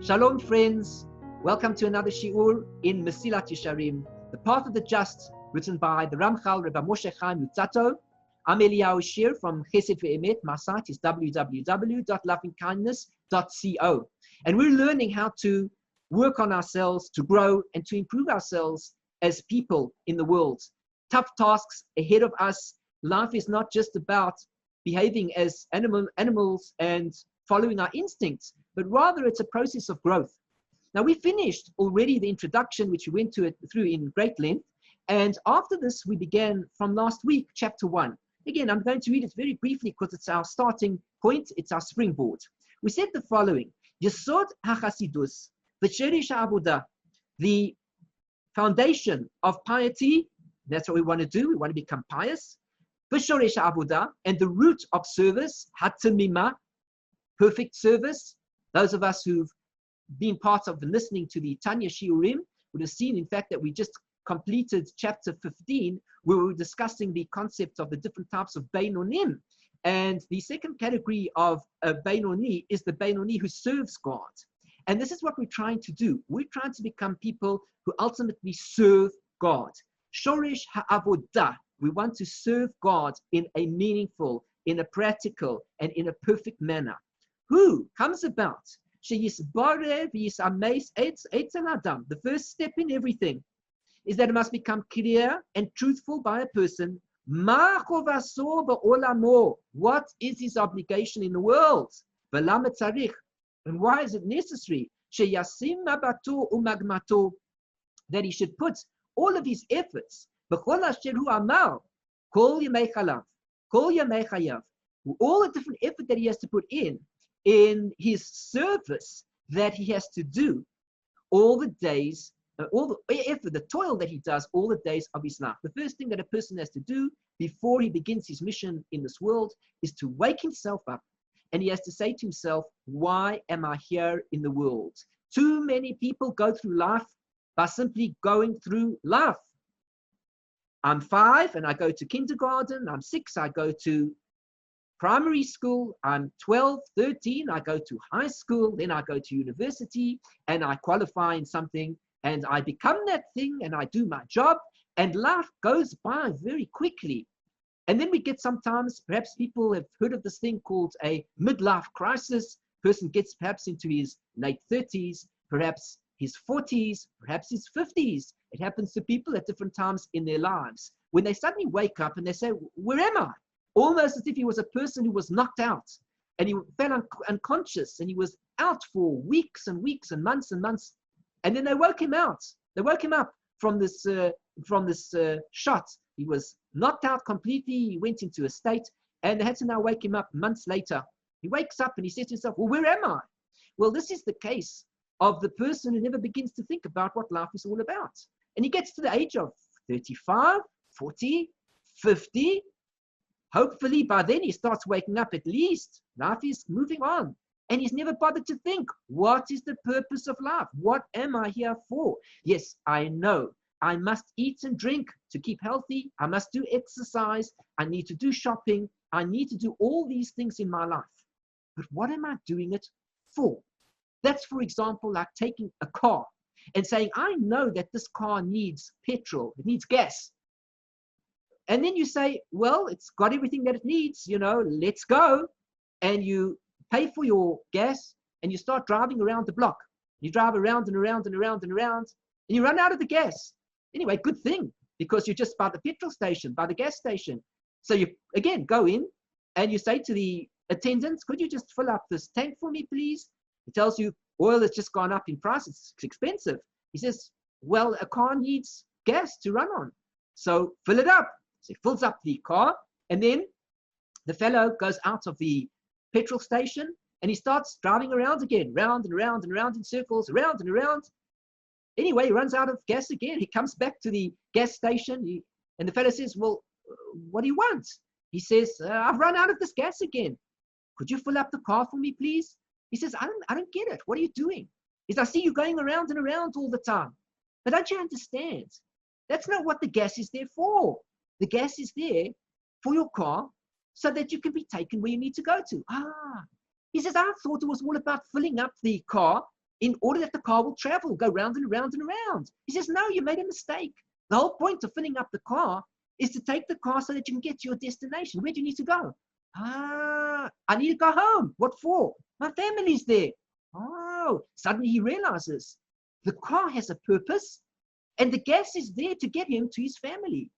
Shalom, friends. Welcome to another Shiur in Mesillat Yesharim, the path of the just, written by the Ramchal, Rabbi Moshe Chaim Lutzato. I'm Eliyahu Shear from Chesed Ve'emet. My site is www.lovingkindness.co. And we're learning how to work on ourselves, to grow, and to improve ourselves as people in the world. Tough tasks ahead of us. Life is not just about behaving as animals and following our instincts, but rather it's a process of growth. Now, we finished already the introduction, which we went through in great length. And after this, we began from last week, chapter 1. Again, I'm going to read it very briefly because it's our starting point. It's our springboard. We said the following: Yesod HaChasidus, V'Sherish HaAvodah, the foundation of piety. That's what we want to do. We want to become pious. V'Sherish HaAvodah, and the root of service, Hatamimah, perfect service. Those of us who've been part of listening to the Tanya Shiurim would have seen, in fact, that we just completed chapter 15, where we were discussing the concept of the different types of Beinonim. And the second category of Beinoni is the Beinoni who serves God. And this is what we're trying to do. We're trying to become people who ultimately serve God. Shoresh ha'avodah. We want to serve God in a meaningful, in a practical, and in a perfect manner. Who comes about? The first step in everything is that it must become clear and truthful by a person. What is his obligation in the world? And why is it necessary? That he should put all of his efforts, all the different effort that he has to put in his service that he has to do all the days, all the effort, the toil that he does all the days of his life. The first thing that a person has to do before he begins his mission in this world is to wake himself up, and he has to say to himself, why am I here in the world? Too many people go through life by simply going through life. I'm 5 and I go to kindergarten. I'm 6, I go to primary school. I'm 12, 13, I go to high school. Then I go to university and I qualify in something and I become that thing and I do my job, and life goes by very quickly. And then we get sometimes, perhaps people have heard of this thing called a midlife crisis. Person gets perhaps into his late 30s, perhaps his 40s, perhaps his 50s. It happens to people at different times in their lives, when they suddenly wake up and they say, where am I? Almost as if he was a person who was knocked out and he fell unconscious and he was out for weeks and weeks and months and months. And then they woke him out. They woke him up from this shot. He was knocked out completely. He went into a state, and they had to now wake him up months later. He wakes up and he says to himself, well, where am I? Well, this is the case of the person who never begins to think about what life is all about. And he gets to the age of 35, 40, 50. Hopefully by then he starts waking up at least. Life is moving on. And he's never bothered to think, what is the purpose of life? What am I here for? Yes, I know I must eat and drink to keep healthy. I must do exercise. I need to do shopping. I need to do all these things in my life. But what am I doing it for? That's, for example, like taking a car and saying, I know that this car needs petrol. It needs gas. And then you say, well, it's got everything that it needs, let's go. And you pay for your gas and you start driving around the block. You drive around and around and around and around, and you run out of the gas. Anyway, good thing, because you're just by the petrol station, by the gas station. So you, again, go in and you say to the attendants, could you just fill up this tank for me, please? He tells you oil has just gone up in price. It's expensive. He says, well, a car needs gas to run on. So fill it up. So he fills up the car, and then the fellow goes out of the petrol station and he starts driving around again, round and around and around in circles, around and around. Anyway, he runs out of gas again. He comes back to the gas station, and the fellow says, well, what do you want? He says, I've run out of this gas again. Could you fill up the car for me, please? He says, I don't get it. What are you doing? He says, I see you going around and around all the time. But don't you understand? That's not what the gas is there for. The gas is there for your car so that you can be taken where you need to go to. He says, I thought it was all about filling up the car in order that the car will travel, go round and around and around. He says, no, you made a mistake. The whole point of filling up the car is to take the car so that you can get to your destination. Where do you need to go? I need to go home. What for? My family's there. Oh, suddenly he realizes the car has a purpose and the gas is there to get him to his family.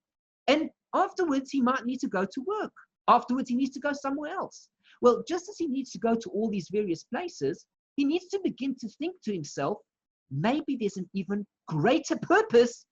And afterwards, he might need to go to work. Afterwards, he needs to go somewhere else. Well, just as he needs to go to all these various places, he needs to begin to think to himself, maybe there's an even greater purpose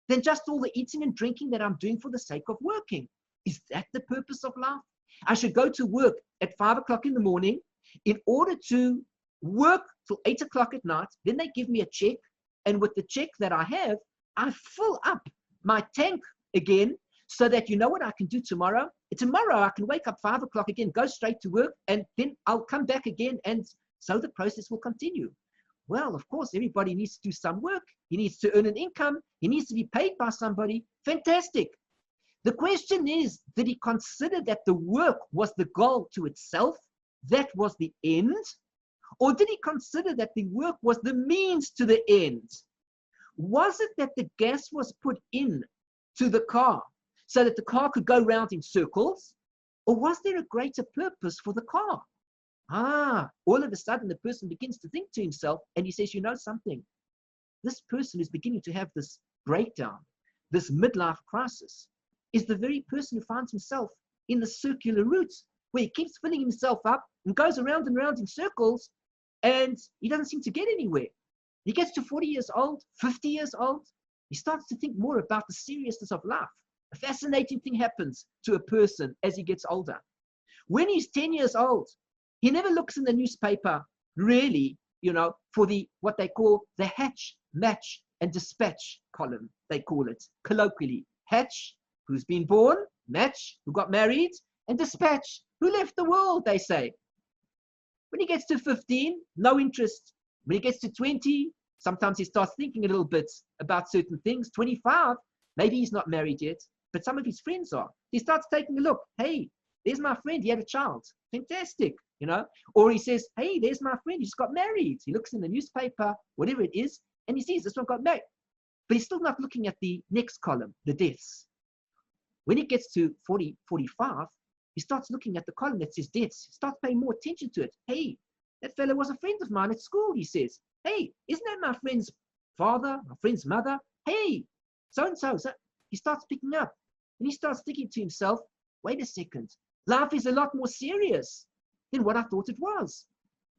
than just all the eating and drinking that I'm doing for the sake of working. Is that the purpose of life? I should go to work at 5 o'clock in the morning in order to work till 8 o'clock at night. Then they give me a check. And with the check that I have, I fill up my tank again so that you know what I can do tomorrow? Tomorrow I can wake up 5 o'clock again, go straight to work, and then I'll come back again. And so the process will continue. Well, of course, everybody needs to do some work. He needs to earn an income. He needs to be paid by somebody. Fantastic. The question is, did he consider that the work was the goal to itself? That was the end? Or did he consider that the work was the means to the end? Was it that the gas was put in to the car so that the car could go round in circles? Or was there a greater purpose for the car? All of a sudden the person begins to think to himself and he says, you know something? This person is beginning to have this breakdown, this midlife crisis, is the very person who finds himself in the circular route where he keeps filling himself up and goes around and around in circles and he doesn't seem to get anywhere. He gets to 40 years old, 50 years old, he starts to think more about the seriousness of life. A fascinating thing happens to a person as he gets older. When he's 10 years old, he never looks in the newspaper, really, for what they call the hatch, match, and dispatch column, they call it, colloquially. Hatch, who's been born, match, who got married, and dispatch, who left the world, they say. When he gets to 15, no interest. When he gets to 20, sometimes he starts thinking a little bit about certain things. 25, maybe he's not married yet, but some of his friends are. He starts taking a look. Hey, there's my friend, he had a child. Fantastic, Or he says, hey, there's my friend, he just got married. He looks in the newspaper, whatever it is, and he sees this one got married. But he's still not looking at the next column, the deaths. When he gets to 40, 45, he starts looking at the column that says deaths. He starts paying more attention to it. Hey, that fellow was a friend of mine at school, he says. Hey, isn't that my friend's father, my friend's mother? Hey, so-and-so. So he starts picking up. And he starts thinking to himself, wait a second. Life is a lot more serious than what I thought it was.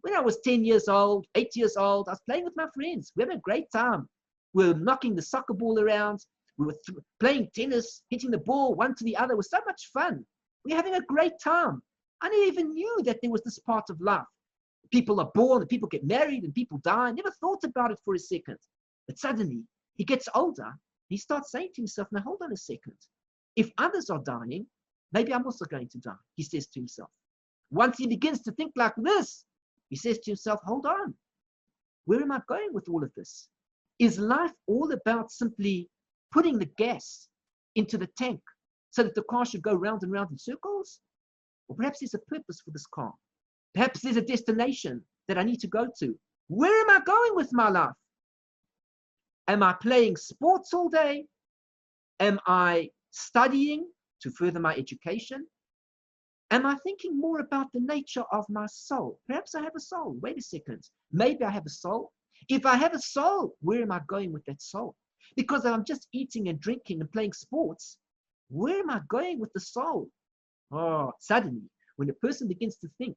When I was 10 years old, 8 years old, I was playing with my friends. We had a great time. We were knocking the soccer ball around. We were playing tennis, hitting the ball one to the other. It was so much fun. We were having a great time. I never even knew that there was this part of life. People are born, and people get married, and people die. I never thought about it for a second. But suddenly, he gets older. He starts saying to himself, now hold on a second. If others are dying, maybe I'm also going to die, he says to himself. Once he begins to think like this, he says to himself, hold on. Where am I going with all of this? Is life all about simply putting the gas into the tank so that the car should go round and round in circles? Or perhaps there's a purpose for this car. Perhaps there's a destination that I need to go to. Where am I going with my life? Am I playing sports all day? Am I studying to further my education? Am I thinking more about the nature of my soul? Perhaps I have a soul. Wait a second. Maybe I have a soul. If I have a soul, where am I going with that soul? Because if I'm just eating and drinking and playing sports, where am I going with the soul? Oh, suddenly, when a person begins to think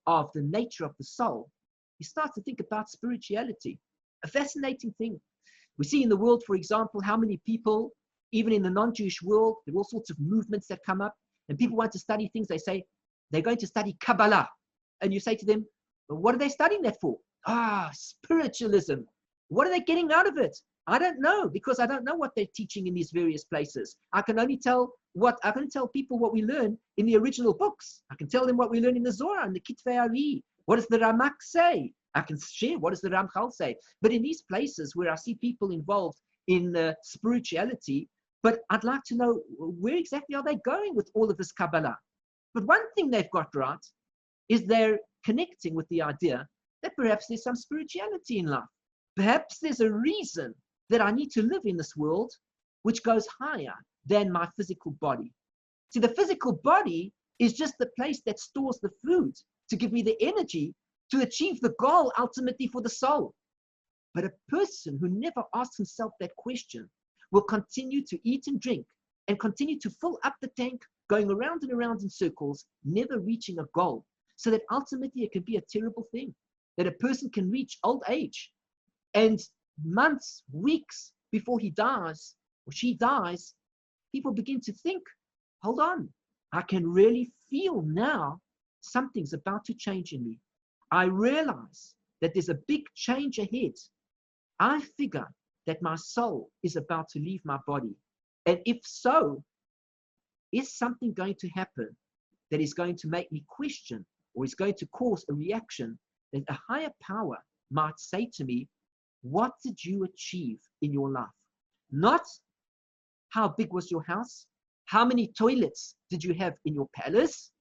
of the nature of the soul, he starts to think about spirituality. A fascinating thing. We see in the world, for example, how many people, even in the non-Jewish world, there are all sorts of movements that come up, and people want to study things. They say they're going to study Kabbalah. And you say to them, well, what are they studying that for? Spiritualism. What are they getting out of it? I don't know, because I don't know what they're teaching in these various places. I can only tell people what we learn in the original books. I can tell them what we learn in the Zohar and the Kitvei Ari. What does the Ramak say? I can share what does the Ramchal say. But in these places where I see people involved in spirituality, but I'd like to know where exactly are they going with all of this Kabbalah. But one thing they've got right is they're connecting with the idea that perhaps there's some spirituality in life. Perhaps there's a reason that I need to live in this world which goes higher than my physical body. See, the physical body is just the place that stores the food to give me the energy to achieve the goal ultimately for the soul. But a person who never asks himself that question will continue to eat and drink and continue to fill up the tank, going around and around in circles, never reaching a goal. So that ultimately it can be a terrible thing, that a person can reach old age and months, weeks before he dies or she dies, people begin to think, hold on, I can really feel now something's about to change in me. I realize that there's a big change ahead. I figure that my soul is about to leave my body. And if so, is something going to happen that is going to make me question or is going to cause a reaction that a higher power might say to me, what did you achieve in your life? Not how big was your house? How many toilets did you have in your palace?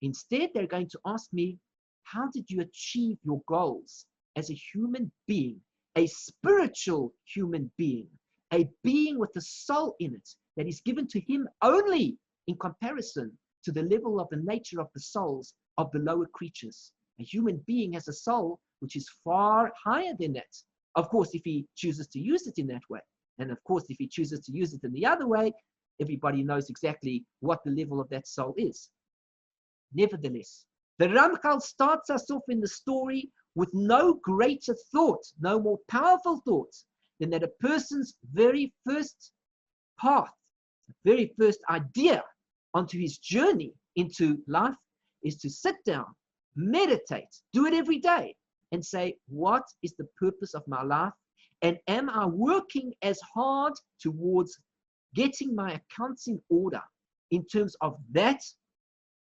Instead, they're going to ask me, how did you achieve your goals as a human being, a spiritual human being, a being with a soul in it that is given to him only in comparison to the level of the nature of the souls of the lower creatures. A human being has a soul which is far higher than that. Of course, if he chooses to use it in that way. And of course, if he chooses to use it in the other way, everybody knows exactly what the level of that soul is. Nevertheless, the Ramchal starts us off in the story with no greater thought, no more powerful thought than that a person's very first path, very first idea onto his journey into life is to sit down, meditate, do it every day, and say, what is the purpose of my life? And am I working as hard towards getting my accounts in order in terms of that,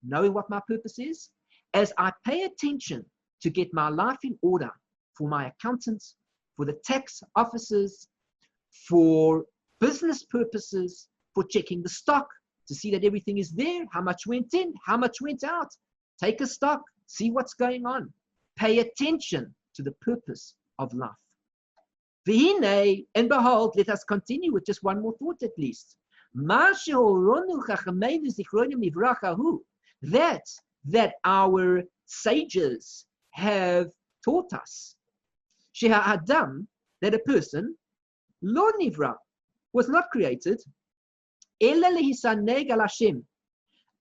knowing what my purpose is, as I pay attention to get my life in order for my accountants, for the tax officers, for business purposes, for checking the stock to see that everything is there, how much went in, how much went out. Take a stock, see what's going on. Pay attention to the purpose of life. V'hinei, and behold, let us continue with just one more thought at least. That our sages have taught us. Adam, that a person, lo nivra, was not created. Ela lehisaneg al Hashem.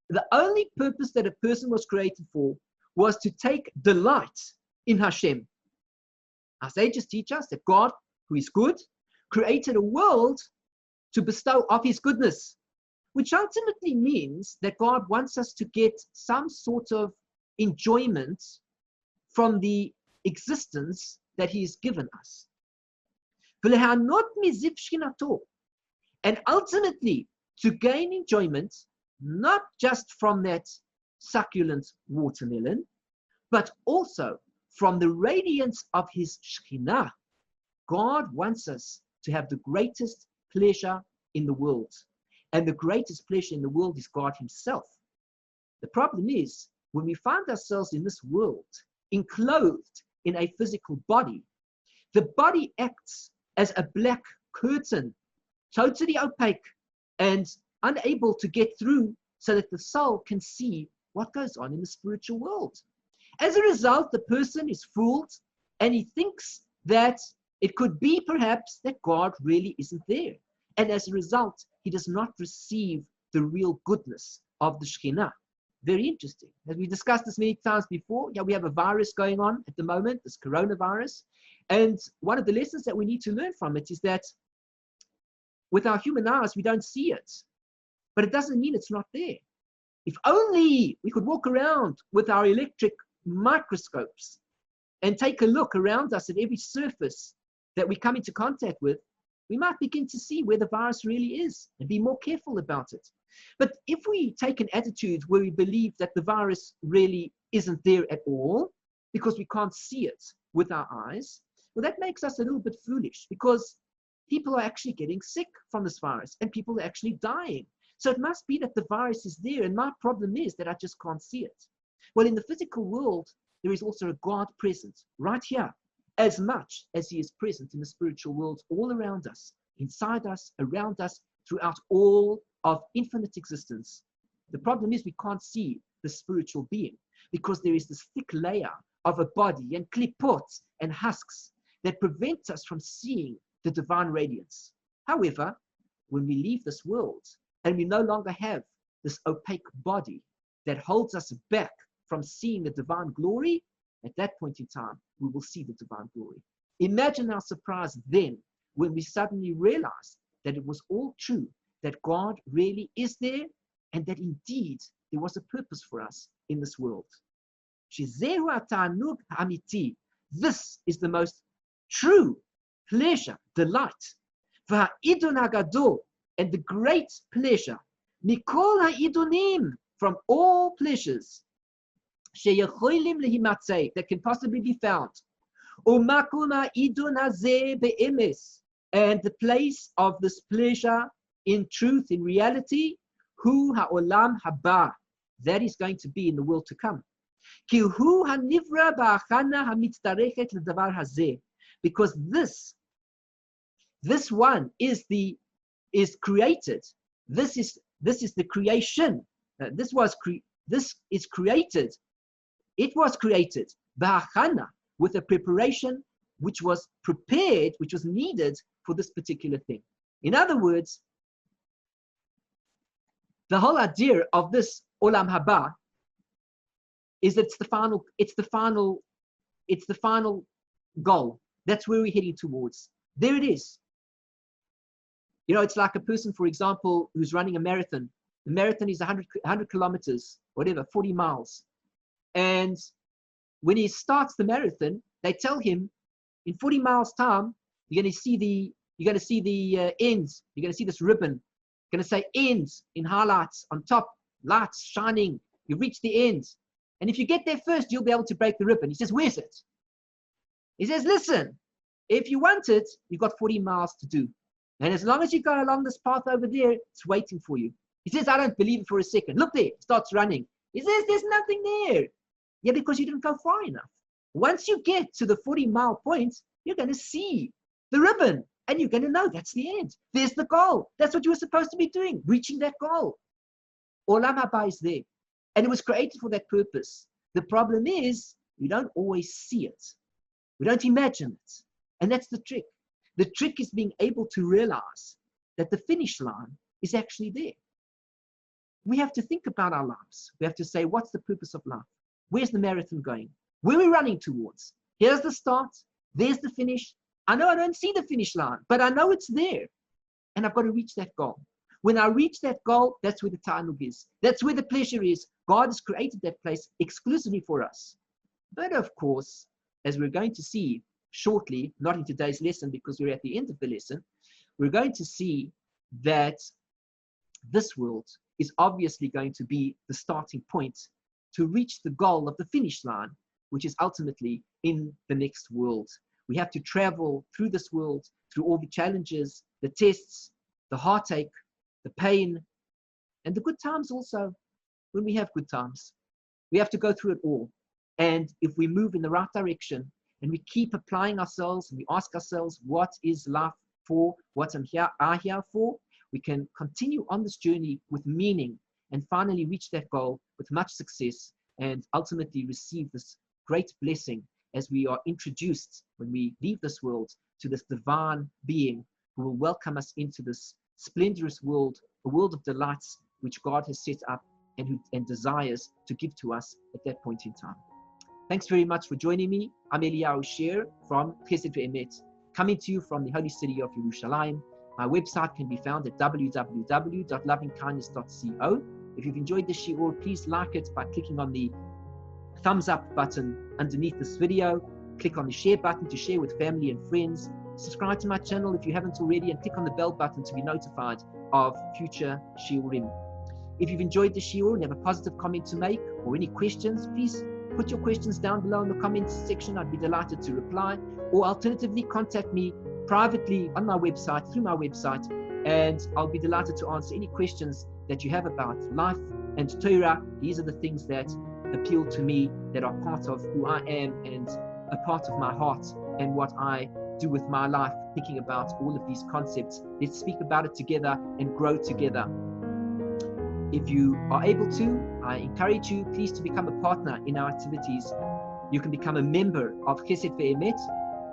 The only purpose that a person was created for was to take delight in Hashem. Our sages teach us that God, who is good, created a world to bestow of his goodness, which ultimately means that God wants us to get some sort of enjoyment from the existence that he has given us. And ultimately, to gain enjoyment, not just from that succulent watermelon, but also from the radiance of his Shekhinah. God wants us to have the greatest pleasure in the world. And the greatest pleasure in the world is God himself. The problem is, when we find ourselves in this world, enclosed in a physical body, the body acts as a black curtain, totally opaque and unable to get through so that the soul can see what goes on in the spiritual world. As a result, the person is fooled and he thinks that it could be perhaps that God really isn't there. And as a result, he does not receive the real goodness of the Shekhinah. Very interesting. As we discussed this many times before, we have a virus going on at the moment, this coronavirus. And one of the lessons that we need to learn from it is that with our human eyes, we don't see it. But it doesn't mean it's not there. If only we could walk around with our electric microscopes and take a look around us at every surface that we come into contact with, we might begin to see where the virus really is and be more careful about it. But if we take an attitude where we believe that the virus really isn't there at all, because we can't see it with our eyes, well, that makes us a little bit foolish, because people are actually getting sick from this virus and people are actually dying. So it must be that the virus is there, and my problem is that I just can't see it. Well, in the physical world, there is also a God present right here, as much as he is present in the spiritual world all around us, inside us, around us, throughout all of infinite existence. The problem is we can't see the spiritual being because there is this thick layer of a body and klipot and husks that prevents us from seeing the divine radiance. However, when we leave this world and we no longer have this opaque body that holds us back from seeing the divine glory, at that point in time, we will see the divine glory. Imagine our surprise then when we suddenly realize that it was all true, that God really is there, and that indeed there was a purpose for us in this world. This is the most true pleasure, delight, and the great pleasure, mikol ha'idonim, from all pleasures, that can possibly be found. And the place of this pleasure in truth, in reality, hu ha'olam haba, that is going to be in the world to come. Because this one is created. This is the creation. This is created. It was created ba'achana, with a preparation which was prepared, which was needed for this particular thing. In other words, the whole idea of this olam haba is that it's the final goal. That's where we're heading towards. There it is. You know, it's like a person, for example, who's running a marathon. The marathon is 100 kilometers, whatever, 40 miles. And when he starts the marathon, they tell him, in 40 miles time, you're going to see the ends. You're going to see this ribbon. You're going to say ends in highlights on top, lights shining. You reach the ends. And if you get there first, you'll be able to break the ribbon. He says, where's it? He says, listen, if you want it, you've got 40 miles to do. And as long as you go along this path over there, it's waiting for you. He says, I don't believe it for a second. Look there, it starts running. He says, there's nothing there. Yeah, because you didn't go far enough. Once you get to the 40-mile point, you're going to see the ribbon. And you're going to know that's the end. There's the goal. That's what you were supposed to be doing, reaching that goal. Olam haba is there. And it was created for that purpose. The problem is, we don't always see it. We don't imagine it. And that's the trick. The trick is being able to realize that the finish line is actually there. We have to think about our lives. We have to say, what's the purpose of life? Where's the marathon going? Where are we running towards? Here's the start. There's the finish. I know I don't see the finish line, but I know it's there. And I've got to reach that goal. When I reach that goal, that's where the ta'anug is. That's where the pleasure is. God has created that place exclusively for us. But of course, as we're going to see shortly, not in today's lesson because we're at the end of the lesson, we're going to see that this world is obviously going to be the starting point to reach the goal of the finish line, which is ultimately in the next world. We have to travel through this world, through all the challenges, the tests, the heartache, the pain, and the good times also. When we have good times, we have to go through it all. And if we move in the right direction and we keep applying ourselves and we ask ourselves, what is life for? What am I here for? We can continue on this journey with meaning and finally reach that goal with much success and ultimately receive this great blessing as we are introduced when we leave this world to this divine being who will welcome us into this splendorous world, a world of delights which God has set up and desires to give to us at that point in time. Thanks very much for joining me. I'm Eliyahu Shear from Chesed Ve'emet, coming to you from the holy city of Yerushalayim. My website can be found at www.lovingkindness.co. If you've enjoyed this shiur, please like it by clicking on the thumbs up button underneath this video. Click on the share button to share with family and friends. Subscribe to my channel if you haven't already, and click on the bell button to be notified of future shiurim. If you've enjoyed the shiur and have a positive comment to make or any questions, please put your questions down below in the comments section. I'd be delighted to reply. Or alternatively, contact me privately on my website, through my website, and I'll be delighted to answer any questions that you have about life and Torah. These are the things that appeal to me, that are part of who I am and a part of my heart and what I do with my life, thinking about all of these concepts. Let's speak about it together and grow together. If you are able to, I encourage you, please, to become a partner in our activities. You can become a member of Chesed Ve'emet,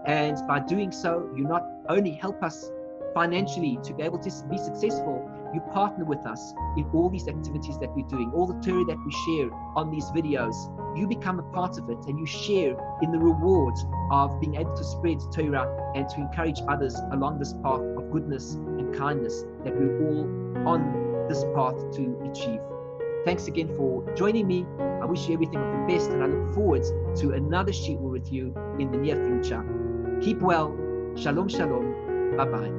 and by doing so, you not only help us financially to be able to be successful, you partner with us in all these activities that we're doing, all the Torah that we share on these videos. You become a part of it, and you share in the rewards of being able to spread Torah and to encourage others along this path of goodness and kindness that we're all on this path to achieve. Thanks again for joining me. I wish you everything of the best, and I look forward to another Shear with you in the near future. Keep well. Shalom, shalom. Bye-bye.